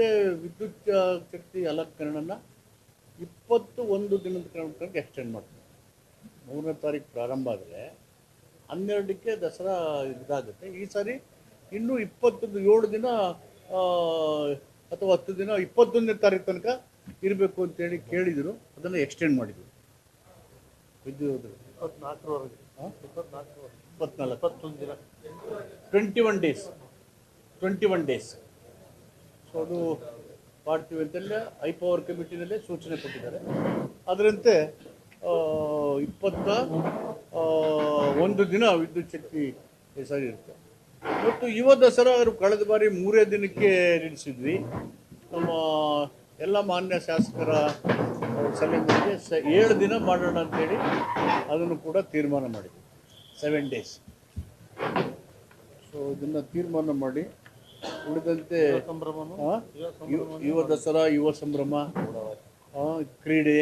ಮತ್ತು ವಿದ್ಯುತ್ ಶಕ್ತಿ ಅಲಂಕರಣನ 21 ದಿನದ ತನಕ ಎಕ್ಸ್ಟೆಂಡ್ ಮಾಡ್ತೀವಿ. 3ನೇ ತಾರೀಕು ಪ್ರಾರಂಭ ಆದರೆ 12ಕ್ಕೆ ದಸರಾ ಇದಾಗುತ್ತೆ. ಈ ಸಾರಿ ಇನ್ನೂ 7 ದಿನ ಅಥವಾ 10 ದಿನ 21ನೇ ತಾರೀಕು ತನಕ ಇರಬೇಕು ಅಂತೇಳಿ ಕೇಳಿದರು. ಅದನ್ನು ಎಕ್ಸ್ಟೆಂಡ್ ಮಾಡಿದ್ವಿ. ವಿದ್ಯುತ್ 24 ದಿನ 21 ಡೇಸ್. ಸೊ ಅದು ಮಾಡ್ತೀವಿ ಅಂತೆಲ್ಲ ಐ ಪವರ್ ಕಮಿಟಿನಲ್ಲೇ ಸೂಚನೆ ಕೊಟ್ಟಿದ್ದಾರೆ. ಅದರಂತೆ 21 ದಿನ ವಿದ್ಯುತ್ ಶಕ್ತಿ ಸರಿ ಇರುತ್ತೆ. ಮತ್ತು ಯುವ ದಸರಾ ಕಳೆದ ಬಾರಿ 3 ದಿನಕ್ಕೆ ನಿಲ್ಲಿಸಿದ್ವಿ. ನಮ್ಮ ಎಲ್ಲ ಮಾನ್ಯ ಶಾಸಕರ ಸಲಹೆ ಮೇರೆಗೆ 7 ದಿನ ಮಾಡೋಣ ಅಂತೇಳಿ ಅದನ್ನು ಕೂಡ ತೀರ್ಮಾನ ಮಾಡಿದ್ವಿ. 7 ಡೇಸ್. ಸೊ ಇದನ್ನು ತೀರ್ಮಾನ ಮಾಡಿ ಉಳಿದಂತೆ ಯುವ ದಸರಾ, ಯುವ ಸಂಭ್ರಮ, ಕ್ರೀಡೆ,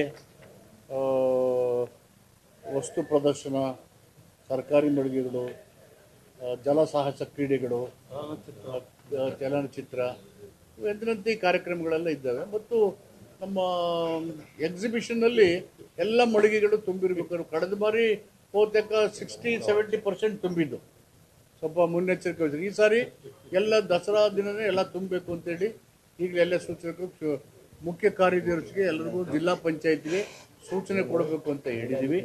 ವಸ್ತು ಪ್ರದರ್ಶನ, ಸರ್ಕಾರಿ ಮಳಿಗೆಗಳು, ಜಲಸಾಹಸ ಕ್ರೀಡೆಗಳು, ಚಲನಚಿತ್ರ ಎಂದಿನಂತೆ ಕಾರ್ಯಕ್ರಮಗಳೆಲ್ಲ ಇದ್ದಾವೆ. ಮತ್ತು ನಮ್ಮ ಎಕ್ಸಿಬಿಷನ್ನಲ್ಲಿ ಎಲ್ಲ ಮಳಿಗೆಗಳು ತುಂಬಿರಬೇಕು. ಕಳೆದ ಬಾರಿ ಬಹುತೇಕ 60-70% ತುಂಬಿದ್ದು. ಸ್ವಲ್ಪ ಮುನ್ನೆಚ್ಚರಿಕೆ ವಹಿಸಿ ಈ ಸಾರಿ ಎಲ್ಲ ದಸರಾ ದಿನವೇ ಎಲ್ಲ ತುಂಬಬೇಕು ಅಂತೇಳಿ ಈಗಲೇ ಎಲ್ಲ ಸೂಚನೆ ಮುಖ್ಯ ಕಾರ್ಯದರ್ಶಿಗೆ ಎಲ್ಲರಿಗೂ ಜಿಲ್ಲಾ ಪಂಚಾಯತ್ಗೆ ಸೂಚನೆ ಕೊಡಬೇಕು ಅಂತ ಹೇಳಿದ್ದೀವಿ.